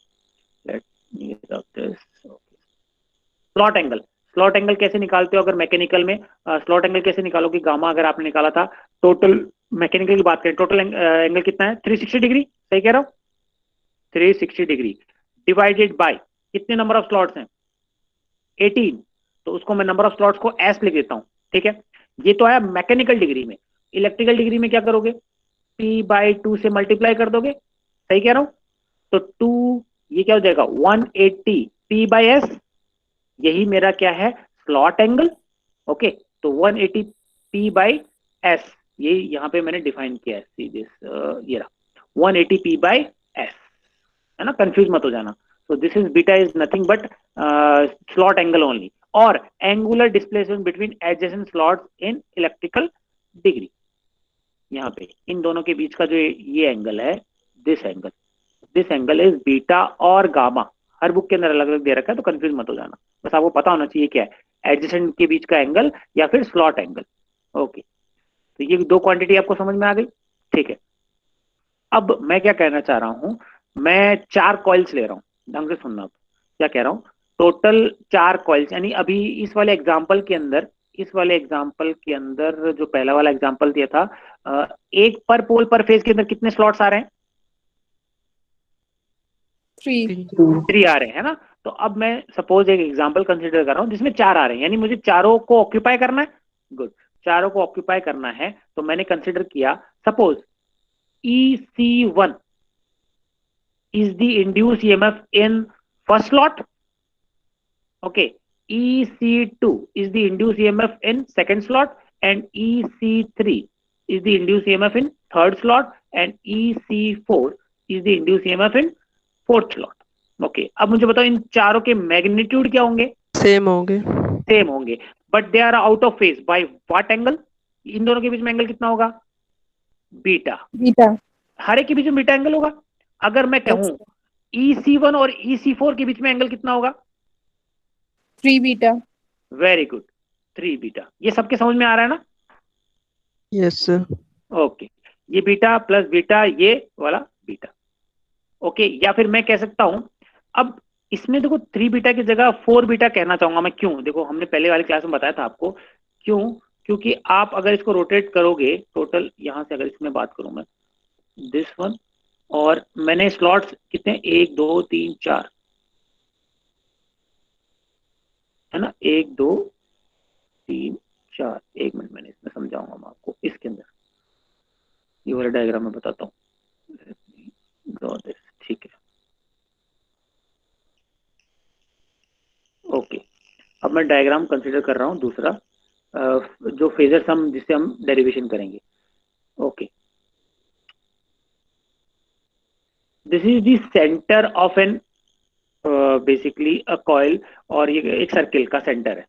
let me rub this. Slot angle, slot angle कैसे निकालते हो अगर मैकेनिकल में? स्लॉट एंगल कैसे निकालोगे? गामा अगर आपने निकाला था, टोटल मैकेनिकल की बात करें, टोटल एंगल कितना है? 360 डिग्री, सही कह रहा हूँ, 360 डिग्री डिवाइडेड बाय कितने नंबर ऑफ स्लॉट्स हैं? 18। तो उसको मैं नंबर ऑफ स्लॉट्स को एस लिख देता हूं, ठीक है। ये तो आया मैकेनिकल डिग्री में। इलेक्ट्रिकल डिग्री में क्या करोगे? P/2 से मल्टीप्लाई कर दोगे, सही कह रहा हूं। तो 2, ये क्या हो जाएगा? 180 P/S, यही मेरा क्या है? Slot angle. ओके, तो 180 P/S, ये यहाँ पे मैंने डिफाइन किया है, सी दिस, ये रहा 180 P/S, है ना, कंफ्यूज मत हो जाना। So this is beta is nothing but slot angle only, और angular displacement between adjacent slots in electrical degree। यहाँ पे इन दोनों के बीच का जो ये एंगल है, दिस एंगल इज बीटा और गामा। हर बुक के अंदर अलग अलग दे रखा है, तो कंफ्यूज मत हो जाना, बस आपको पता होना चाहिए क्या है, एडजेसेंट के बीच का एंगल या फिर स्लॉट एंगल। ओके, तो ये दो क्वांटिटी आपको समझ में आ गई, ठीक है। अब मैं क्या कहना चाह रहा हूं, मैं 4 कॉइल्स ले रहा हूं, ढंग से सुनना। आप क्या कह रहा हूं? टोटल 4 कॉइल्स, यानी अभी इस वाले एग्जांपल के अंदर, जो पहला वाला एग्जांपल दिया था, एक पर पोल पर फेज के अंदर कितने स्लॉट्स आ रहे हैं? 3 आ रहे हैं, है ना। तो अब मैं सपोज एक एग्जांपल कंसीडर कर रहा हूं जिसमें 4 आ रहे हैं, यानी मुझे चारों को ऑक्यूपाई करना है। गुड, चारों को ऑक्यूपाई करना है, तो मैंने कंसीडर किया, suppose EC1 is the induced EMF in first slot. Okay, EC2 is the induced EMF in second slot, and EC3 is the induced EMF in third slot, and EC4 is the induced EMF in fourth slot. Okay, अब मुझे बताओ इन चारों के मैग्नीट्यूड क्या होंगे? सेम होंगे, सेम होंगे, but they are out of phase by what angle? इन दोनों के बीच में एंगल कितना होगा? बीटा। हर एक के बीच में बीटा एंगल होगा। अगर मैं कहूं EC1 और EC4 के बीच में एंगल कितना होगा? 3 बीटा। Very good, 3 beta. ये सबके समझ में आ रहा है ना? Yes sir. ओके, ये बीटा प्लस बीटा, ये वाला बीटा। ओके, या फिर मैं कह सकता हूं, अब इसमें देखो 3 बीटा की जगह 4 बीटा कहना चाहूंगा मैं। क्यों? देखो हमने पहले वाली क्लास में बताया था आपको, क्यों? क्योंकि आप अगर इसको रोटेट करोगे, टोटल यहां से अगर इसमें बात करूं मैं, दिस वन, और मैंने स्लॉट्स कितने? 1 2 3 4, है ना, 1 2 3 4। एक मिनट, मैंने इसमें समझाऊंगा मैं आपको, इसके अंदर ये वाला डायग्राम में बताता हूँ, ठीक है। ओके, अब मैं डायग्राम कंसीडर कर रहा हूँ दूसरा, जो फेजर सम जिससे हम डेरिवेशन करेंगे। Okay, this is the centre of an basically a coil, और ये एक सर्किल का सेंटर है,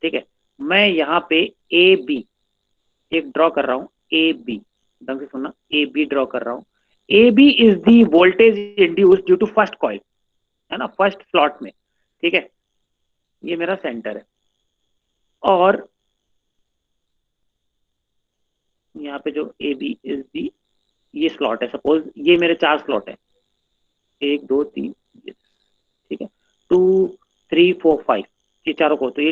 ठीक है। मैं यहाँ पे ए बी एक ड्रॉ कर रहा हूँ, ए बी, ढंग से सुनना, ए बी ड्रॉ कर रहा हूँ। A B is the voltage induced due to first coil, है ना, फर्स्ट स्लॉट में, ठीक है। ये मेरा सेंटर है, और यहाँ पे जो ए बी इज दी, ये स्लॉट है, सपोज ये मेरे 4 स्लॉट है, 1 2 3, ठीक है, 2 3 4 5, ये चारों को, तो ये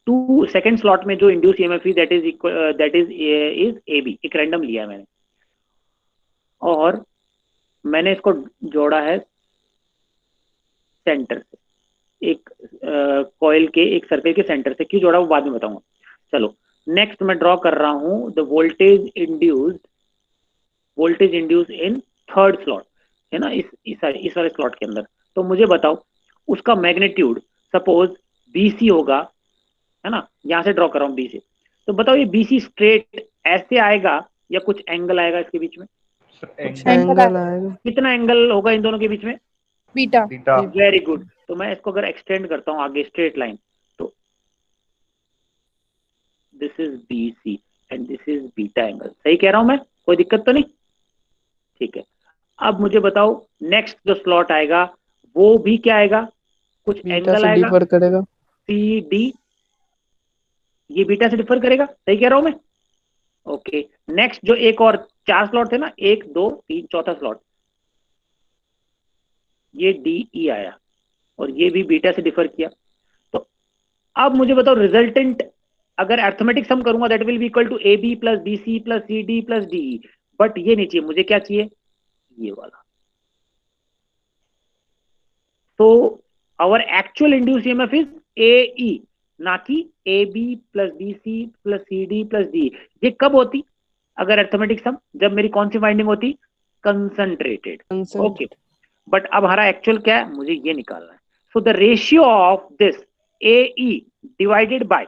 टू सेकंड स्लॉट में जो इंड्यूस ईएमएफ है दैट इज ए बी, एक रैंडम लिया है मैंने, और मैंने इसको जोड़ा है सेंटर से, एक कॉइल के एक सर्कल के सेंटर से। क्यों जोड़ा वो बाद में बताऊंगा। चलो नेक्स्ट मैं ड्रॉ कर रहा हूं the voltage induced in third slot, है ना, इस वाले स्लॉट के अंदर। तो मुझे बताओ उसका मैग्नीट्यूड सपोज बीसी होगा, है ना, यहां से ड्रॉ कर रहा हूं बी से। तो बताओ ये बीसी स्ट्रेट ऐसे आएगा या कुछ एंगल आएगा इसके बीच में? कुछ एंगल एंगल आएगा। कितना एंगल होगा इन दोनों के बीच में? बीटा। बीटा। Very good. तो मैं इसको अगर एक्सटेंड करता हूं आगे स्ट्रेट लाइन, तो this is B C and this is beta angle. सही कह रहा हूं मैं? कोई दिक्कत तो नहीं? ठीक है। अब मुझे बताओ नेक्स्ट जो स्लॉट आएगा वो भी क्या आएगा? कुछ बीटा एंगल से आएगा, डिफर करेगा। सी डी, ये बीटा से डिफर करेगा। सही कह रहा हूं मैं? ओके। नेक्स्ट जो एक और 4 स्लॉट थे ना, 1 2 3 चौथा स्लॉट, ये डी ई आया और ये भी बीटा से डिफर किया। तो अब मुझे बताओ रिजल्टेंट अगर अर्थमेटिक सम करूंगा that will be equal to A B plus B C plus C D plus D. But ये नहीं चाहिए मुझे, क्या चाहिए? ये वाला। तो our actual induce EMF is A E, ना कि A B plus B C plus C D plus D. ये कब होती? अगर अर्थमेटिक सम, जब मेरी कौन सी वाइंडिंग होती? कंसंट्रेटेड। ओके। बट अब हमारा एक्चुअल क्या है, मुझे ये निकालना है। So the ratio of this A E divided by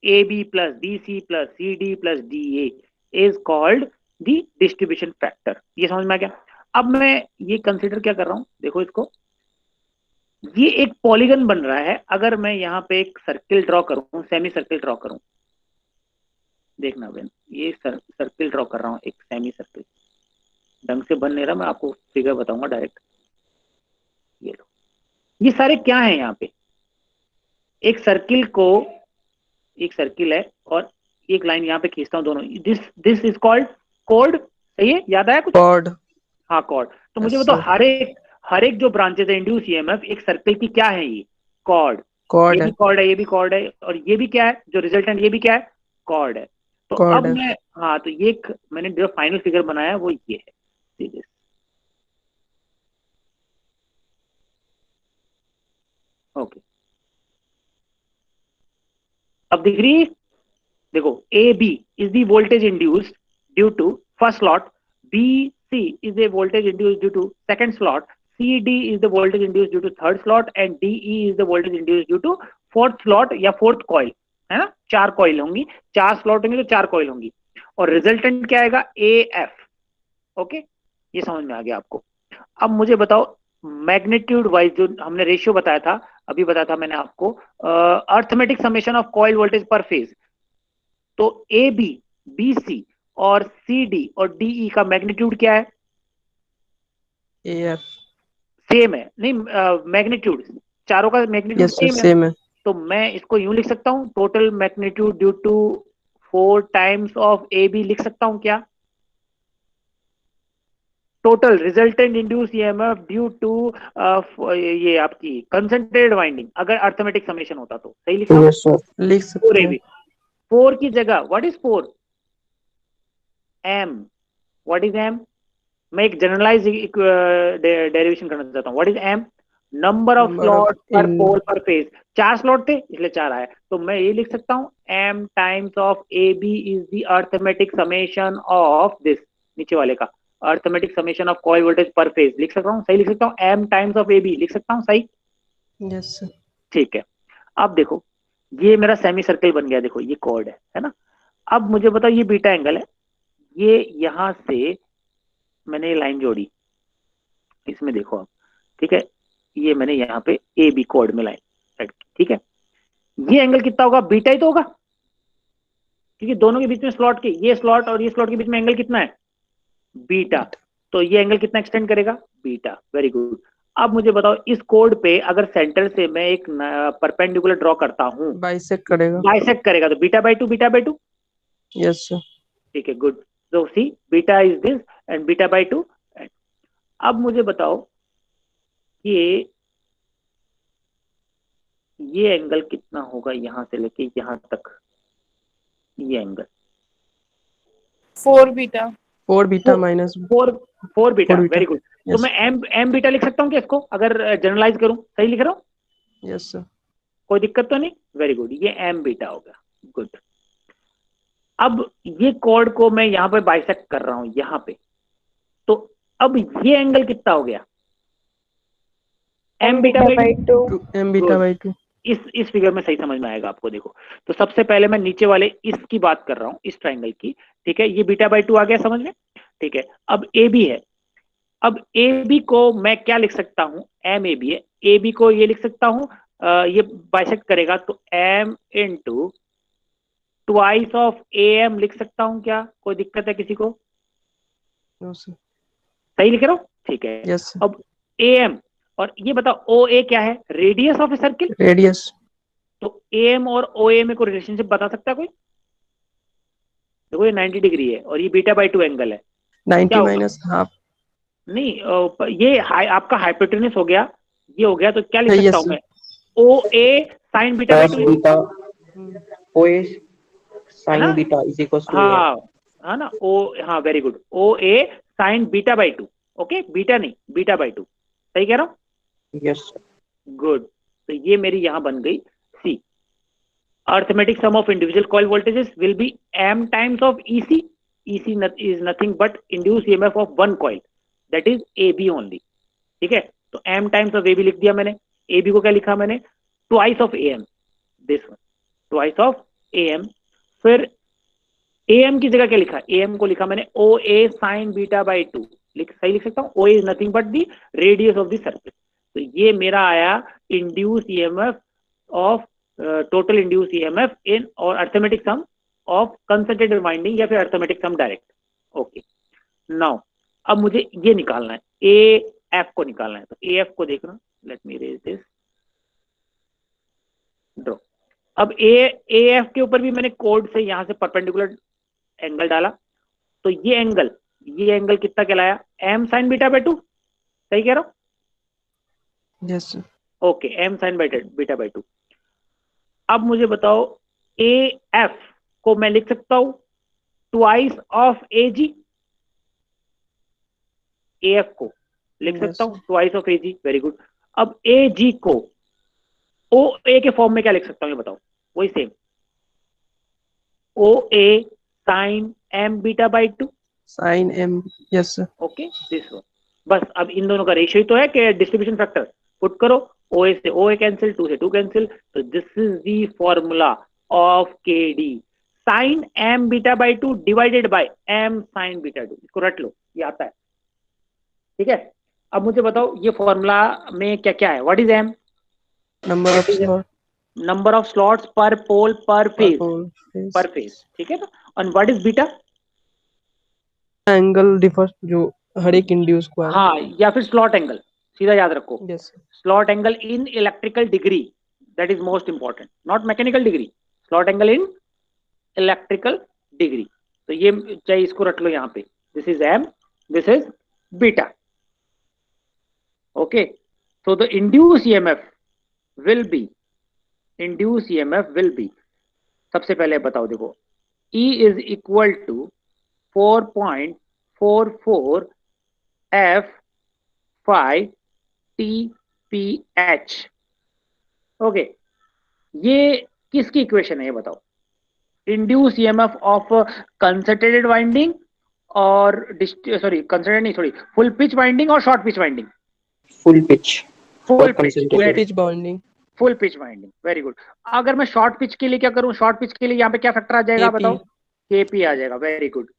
A B plus B C plus C D plus D A is called the distribution factor. ये समझ में आ गया? अब मैं ये कंसिडर क्या कर रहा हूं, देखो इसको, ये एक पॉलीगन बन रहा है। अगर मैं यहाँ पे एक सर्किल ड्रॉ करूं, सेमी सर्किल ड्रॉ करूं, देखना बेन, ये सर्किल ड्रॉ कर रहा हूं, एक सेमी सर्किल। ढंग से बन नहीं रहा, मैं आपको फिगर बताऊंगा डायरेक्ट। ये लो, ये सारे क्या है यहाँ पे? एक सर्किल को, एक सर्किल है और एक लाइन यहाँ पे खींचता हूँ दोनों। This is called chord. सही है? याद आया कुछ? कॉर्ड। हाँ कॉर्ड। तो मुझे Yes, बताओ sir. हर एक जो ब्रांचेस है इंड्यूस ईएमएफ एक सर्किल की क्या है? ये कॉर्ड। कॉर्ड ये भी है। कॉर्ड है, ये भी कॉर्ड है, और ये भी क्या है जो रिजल्टेंट, ये भी क्या है? कॉर्ड है। तो अब कॉर्ड है। मैं, हाँ, तो ये मैंने जो फाइनल फिगर बनाया वो ये है। ओके, अब दिख रही है? देखो A B is the voltage induced due to first slot, B C is the voltage induced due to second slot, C D is the voltage induced due to third slot and D E is the voltage induced due to fourth slot या फोर्थ कॉइल, है ना? 4 कॉइल होंगी, 4 स्लॉट होंगे तो 4 कॉइल होंगी, और रिजल्टेंट क्या आएगा? A F. ओके, ये समझ में आ गया आपको? अब मुझे बताओ मैग्नीट्यूड वाइज जो हमने रेशियो बताया था, अभी बताया था मैंने आपको, arithmetic summation of coil voltage पर फेज। तो ए बी, बी सी और सी डी और डी ई का मैग्नीट्यूड क्या है? A F. सेम है? नहीं, मैग्नीट्यूड, चारों का मैग्नीट्यूड यस सर, सेम है। सेम है। तो मैं इसको यूं लिख सकता हूं, total magnitude due to 4 times of A B लिख सकता हूं क्या? Total resultant induce EMF due to ये आपकी कंसंट्रेटेड वाइंडिंग, अगर अर्थमेटिक समेशन होता तो सही लिखा? यस सर, लिख सकते 4 हैं। AB, 4 की जगह what is 4? M. What is M? मैं एक जनरलाइज डेरिवेशन करना चाहता हूँ। What is M? Number of number of slot per in. पोल पर फेज। 4 स्लॉट थे इसलिए 4 आया। तो मैं ये लिख सकता हूँ M times of A B is the arithmetic summation of this, नीचे वाले का arithmetic summation of coil voltage पर फेज लिख सकता हूँ। सही लिख सकता हूँ? M times of A B लिख सकता हूँ? सही? Yes sir. ठीक है। अब देखो ये मेरा सेमी सर्कल बन गया, देखो ये कॉर्ड है ना? अब मुझे बताओ ये बीटा एंगल है, ये यहां से मैंने ये लाइन जोड़ी, इसमें देखो आप, ठीक है, ये मैंने यहाँ पे ए बी कॉर्ड में लाइन सेट की, ठीक है। ये एंगल कितना होगा? बीटा ही तो होगा, क्योंकि दोनों के बीच में स्लॉट के, ये स्लॉट और ये स्लॉट के बीच में एंगल कितना है? बीटा। तो ये एंगल कितना एक्सटेंड करेगा? बीटा। Very good. अब मुझे बताओ इस कोड पे अगर सेंटर से मैं एक परपेंडिकुलर ड्रॉ करता हूं, बाइसेक्ट करेगा। बाइसेक्ट करेगा, तो beta by two, beta by two. Yes sir. ठीक है, गुड। तो see beta is this and beta by two. अब मुझे बताओ कि ये एंगल कितना होगा यहां से लेके यहां तक, ये angle 4 beta. 4 beta minus 4 beta, 4 beta. Very good. तो यस मैं एम बीटा लिख सकता हूँ क्या इसको, अगर जनरलाइज करूं? सही लिख रहा हूँ? Yes sir. कोई दिक्कत तो नहीं? वेरी गुड, ये एम बीटा होगा। गुड। अब ये कॉर्ड को मैं यहाँ पे बाइसेक्ट कर रहा हूं यहाँ पे, तो अब ये एंगल कितना हो गया? M beta by 2. 2 M beta good. By 2। इस फिगर में सही समझ में आएगा आपको। देखो, तो सबसे पहले मैं नीचे वाले इसकी बात कर रहा हूँ, इस ट्राइंगल की। ठीक है, ये बीटा बाई 2 आ गया समझ में? ठीक है, अब ए बी है। अब ए बी को मैं क्या लिख सकता हूं? एम ए बी है, ए बी को ये लिख सकता हूं, ये बाइसेक्ट करेगा तो M into twice of A M लिख सकता हूं क्या? कोई दिक्कत है किसी को? No sir. सही लिख रहा हूं? ठीक है। Yes sir. अब ए एम, और ये बताओ ओ ए क्या है? Radius of a circle. Radius. तो ए एम और ओ ए में कोई रिलेशनशिप बता सकता है कोई? देखो ये 90 डिग्री है और ये बीटा बाई 2 एंगल है। 90 माइनस हाफ। नहीं, ये आपका हाइपोटेन्यूस हो गया, ये हो गया, तो क्या लिख सकता यस हूं सर। मैं? O A sine beta by 2, beta O A है ना? Sine beta is equal to A. हाँ, है ना? ओ, हाँ very good, O A sine beta by 2। Okay, beta नहीं, बीटा बाई 2। सही कह रहा हूँ? Yes good. तो ये मेरी यहां बन गई C. Arithmetic sum of individual coil voltages will be m times of EC. EC is nothing but induced EMF of one coil, that is AB only. ठीक है, तो m टाइम्स ऑफ AB लिख दिया मैंने। AB को क्या लिखा मैंने? Twice of AM, this one, twice of AM। फिर AM की जगह क्या लिखा? AM को लिखा मैंने OA साइन बीटा बाई 2। सही लिख सकता हूँ, OA is nothing but the radius of the circuit. तो ये मेरा आया induce EMF of total induce EMF in और arithmetic sum of concentrated winding, या फिर arithmetic sum direct. Okay, now अब मुझे ये निकालना है, AF को निकालना है। तो AF को देखना, let me erase this, draw. अब AF के ऊपर भी मैंने कोड से यहां से परपेंडिकुलर एंगल डाला, तो ये एंगल कितना कहलाया? m sine beta by 2। सही कह रहा हूं? Yes sir. Okay, m sine beta by 2। अब मुझे बताओ, AF को मैं लिख सकता हूं ट्वाइस ऑफ AG। AF को लिख सकता हूं twice of AG, very good. अब AG को OA के फॉर्म में क्या लिख सकता हूं ये बताओ? वही same, OA sine m beta by 2। Sine M. Yes sir. Okay, this one. बस अब इन दोनों का रेशियो ही तो है कि डिस्ट्रीब्यूशन फैक्टर। पुट करो, OA से OA कैंसिल, 2 से 2 कैंसिल, तो this is the formula of KD sine m beta by 2 divided by m sine beta 2। इसको रट लो, ये आता है। ठीक है, अब मुझे बताओ ये फॉर्मूला में क्या क्या है? What is m? Number of slot number of slots per pole पर फेज, फेज। पर फेज। ठीक है ना? और what is beta? Angle differ जो हर एक इंड्यूस को है। हाँ, या फिर स्लॉट एंगल, सीधा याद रखो। Yes slot angle in electrical degree, that is most important, not mechanical degree. Slot angle in electrical degree. तो ये चाहिए, इसको रख लो यहाँ पे। This is m, this is beta. Okay, so the induced EMF will be, सबसे पहले बताओ, देखो, E is equal to 4.44 F 5 TPH। Okay, ये किसकी इक्वेशन है ये बताओ? Induce EMF of concentrated winding और कंसंट्रेटेड नहीं, सॉरी, फुल पिच वाइंडिंग और short pitch winding. Full pitch full concentrated। Pitch bounding. Full pitch winding, very good. अगर मैं शॉर्ट पिच के लिए क्या करूं? शॉर्ट पिच के लिए यहाँ पे क्या फैक्टर आ जाएगा बताओ? KP आ जाएगा, वेरी गुड।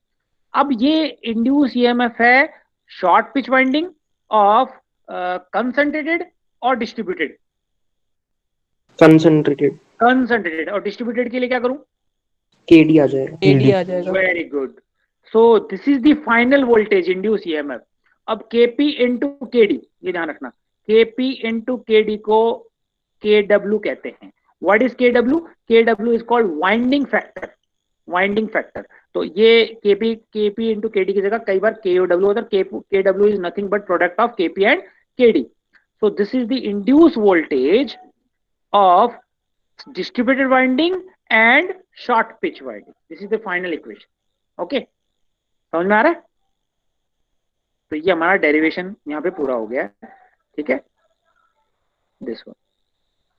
अब ये इंड्यूस EMF है short pitch winding of concentrated और डिस्ट्रीब्यूटेड। कंसंट्रेटेड और डिस्ट्रीब्यूटेड के लिए क्या करूं? KD आ जाएगा। KD आ जाएगा। Very good. So this is the final voltage induce EMF। अब KP इंटू KD, ये ध्यान रखना, KP इंटू KD को KW कहते हैं। What is KW? KW is called winding factor, winding factor. तो ये KP इंटू KD की जगह कई बार KOW होता है। KW is nothing but product of KP and KD। So this is the induce voltage of distributed winding and short pitch winding. This is the final equation. Okay, समझ में आ रहा है? तो ये हमारा डेरिवेशन यहाँ पे पूरा हो गया है, ठीक है, दिस वन।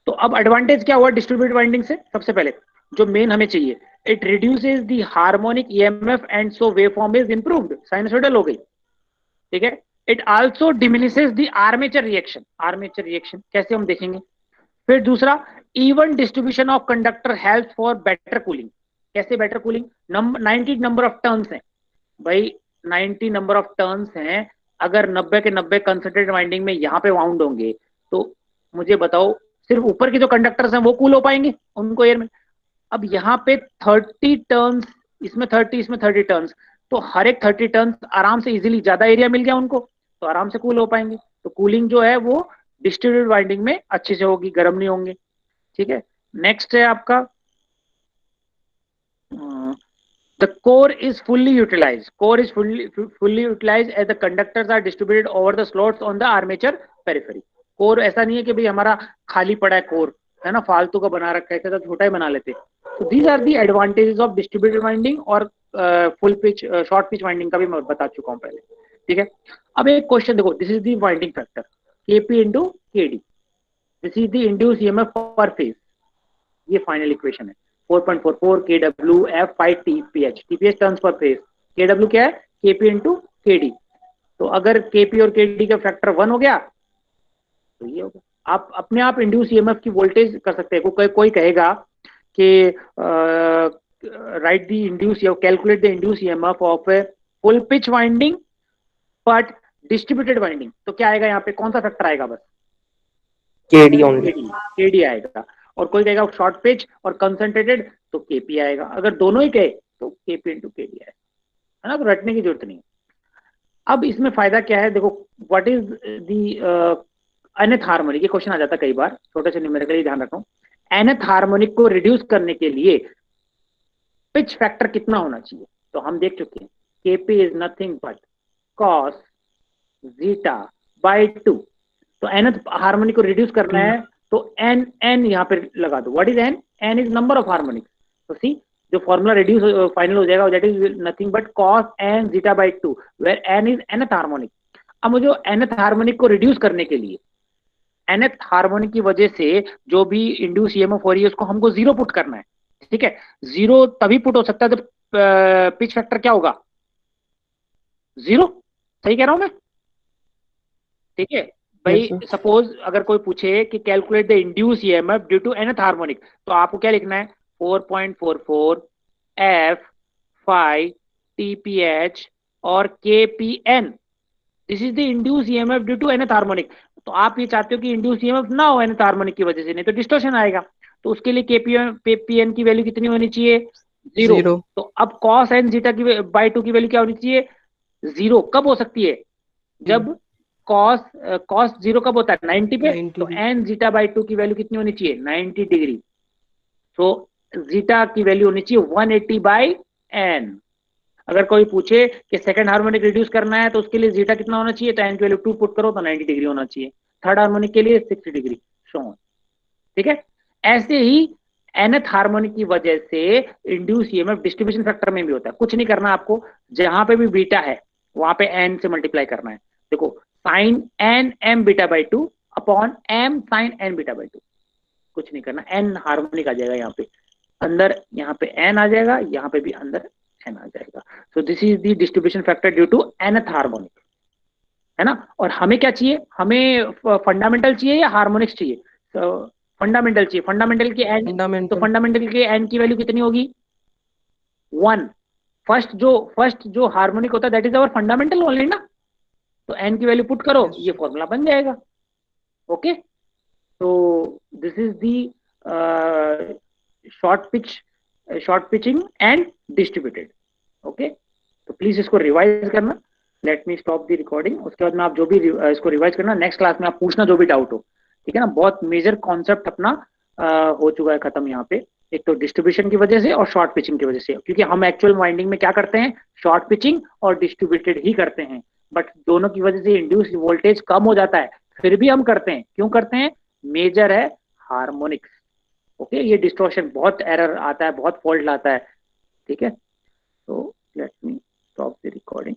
तो अब एडवांटेज क्या हुआ डिस्ट्रीब्यूटेड वाइंडिंग से? सबसे पहले जो मेन हमें चाहिए, it reduces the harmonic EMF and so waveform is improved, sinusoidal हो गई, ठीक है। It also diminishes the armature reaction. Armature reaction कैसे हम देखेंगे। फिर दूसरा, even distribution of conductor help for better cooling. कैसे better cooling? 90 number of turns हैं भाई, 90 नंबर ऑफ टर्न्स हैं। अगर 90 के 90 कंसंट्रेटेड वाइंडिंग में यहाँ पे वाउंड होंगे तो मुझे बताओ सिर्फ ऊपर के जो कंडक्टर्स हैं वो कूल हो पाएंगे उनको एयर में। अब यहाँ पे 30 टर्न्स, इसमें 30, इसमें 30 टर्न्स, तो हर एक 30 टर्न्स आराम से इजीली ज्यादा एरिया मिल गया उनको, तो आराम से कूल हो पाएंगे। तो कूलिंग जो है वो डिस्ट्रीब्यूटेड वाइंडिंग में अच्छे से होगी, गर्म नहीं होंगे, ठीक है। नेक्स्ट है आपका the core is fully utilized. Core is fully utilized as the conductors are distributed over the slots on the armature periphery. Core ऐसा नहीं है कि भाई हमारा खाली पड़ा है कोर, है ना, फालतू का बना रखा है, तो छोटा ही बना लेते। तो these are the advantages of distributed winding और full pitch short pitch winding का भी मैं बता चुका हूँ पहले, ठीक है। अब एक क्वेश्चन देखो, this is the winding factor Kp into Kd, this is the induce EMF पर फेज, ये फाइनल इक्वेशन है। 4.44 kW F5 TPH, TPH turns per phase, kW क्या है? Kp into Kd। तो अगर Kp और Kd का फैक्टर 1 हो गया तो ये होगा। आप अपने आप इंड्यूस ईएमएफ की वोल्टेज कर सकते हैं। कोई कहेगा कि राइट द इंड्यूस या calculate the induce EMF of a full pitch winding but distributed winding, तो क्या आएगा यहाँ पे? कौन सा फैक्टर आएगा? बस KD ओनली, KD आएगा। और कोई कहेगा शॉर्ट पिच और कंसंट्रेटेड तो Kp आएगा। अगर दोनों ही कहे तो Kp इंटू Kd आएगा, है ना, तो रटने की जरूरत नहीं। अब इसमें फायदा क्या है? देखो, what is the nth harmonic, ये क्वेश्चन आ जाता है कई बार, छोटे से न्यूमेरिकली ध्यान रखो। nth हार्मोनिक को रिड्यूस करने के लिए पिच फैक्टर कितना होना चाहिए? तो हम देख चुके हैं Kp is nothing but cos zeta by 2। तो nth हार्मोनिक को रिड्यूस करना है तो n यहाँ पे लगा दो। What is n? n is number of harmonic. तो सी जो फॉर्मूला रिड्यूस फाइनल हो जाएगा that is nothing but cos n zeta by 2 where n is nth harmonic. अब मुझे nth हार्मोनिक को रिड्यूस करने के लिए nth हार्मोनिक की वजह से जो भी इंड्यूस ईएमएफ हो रही है उसको हमको 0 पुट करना है, ठीक है। 0 तभी पुट हो सकता है तो पिच फैक्टर क्या होगा? 0। सही कह रहा हूं मैं? ठीक है भाई। सपोज अगर कोई पूछे कि calculate the induce EMF due to nth harmonic, तो आपको क्या लिखना है? 4.44 F5 TPH और KPN, this is the induce EMF due to nth harmonic. तो आप ये चाहते हो कि इंड्यूस ईएमएफ ना हो nth हार्मोनिक की वजह से, नहीं तो डिस्टॉर्शन आएगा। तो उसके लिए KPN की वैल्यू कितनी होनी चाहिए? 0। तो अब cos n zeta की बाय 2 की वैल्यू क्या होनी चाहिए? 0। कब हो सकती है? जब cos 0 कब होता है? 90 पे। तो n zeta by 2 की वैल्यू कितनी होनी चाहिए? 90 डिग्री। तो zeta की वैल्यू होनी चाहिए 180 by n। अगर कोई पूछे कि सेकंड हार्मोनिक रिड्यूस करना है तो उसके लिए zeta कितना होना चाहिए? तो n की वैल्यू 2 पुट करो तो 90 डिग्री होना चाहिए। थर्ड हार्मोनिक के लिए 60 डिग्री शो, ठीक है। ऐसे ही nth हार्मोनिक की वजह से इंड्यूस ईएमएफ डिस्ट्रीब्यूशन फैक्टर में भी होता है। कुछ नहीं करना आपको, जहां पे भी बीटा है वहां पे n से मल्टीप्लाई करना है। देखो sine n m beta by 2 upon m sine n beta by 2, कुछ नहीं करना, n हार्मोनिक आ जाएगा यहाँ पे अंदर, यहाँ पे n आ जाएगा, यहाँ पे भी अंदर n आ जाएगा। So this is the distribution factor due to nth harmonic, है ना। और हमें क्या चाहिए? हमें फंडामेंटल चाहिए या हार्मोनिक्स चाहिए? फंडामेंटल चाहिए। फंडामेंटल की n, तो फंडामेंटल की n की वैल्यू कितनी होगी? 1। फर्स्ट जो हार्मोनिक होता है that is our fundamental only ना, तो n की वैल्यू पुट करो, ये फॉर्मूला बन जाएगा। ओके, तो this is the short pitching and distributed. Okay, तो प्लीज इसको रिवाइज करना। Let me stop the recording, उसके बाद में आप जो भी इसको रिवाइज करना, नेक्स्ट क्लास में आप पूछना जो भी डाउट हो, ठीक है ना। बहुत मेजर कॉन्सेप्ट अपना हो चुका है खत्म यहाँ पे, एक तो डिस्ट्रीब्यूशन की वजह से और शॉर्ट पिचिंग की वजह से, क्योंकि हम एक्चुअल वाइंडिंग में क्या करते हैं? शॉर्ट पिचिंग और डिस्ट्रीब्यूटेड ही करते हैं, बट दोनों की वजह से इंड्यूस वोल्टेज कम हो जाता है, फिर भी हम करते हैं। क्यों करते हैं? मेजर है हार्मोनिक्स। ओके, ये डिस्टॉर्शन बहुत एरर आता है, बहुत फॉल्ट लाता है, ठीक है। तो let me stop the recording.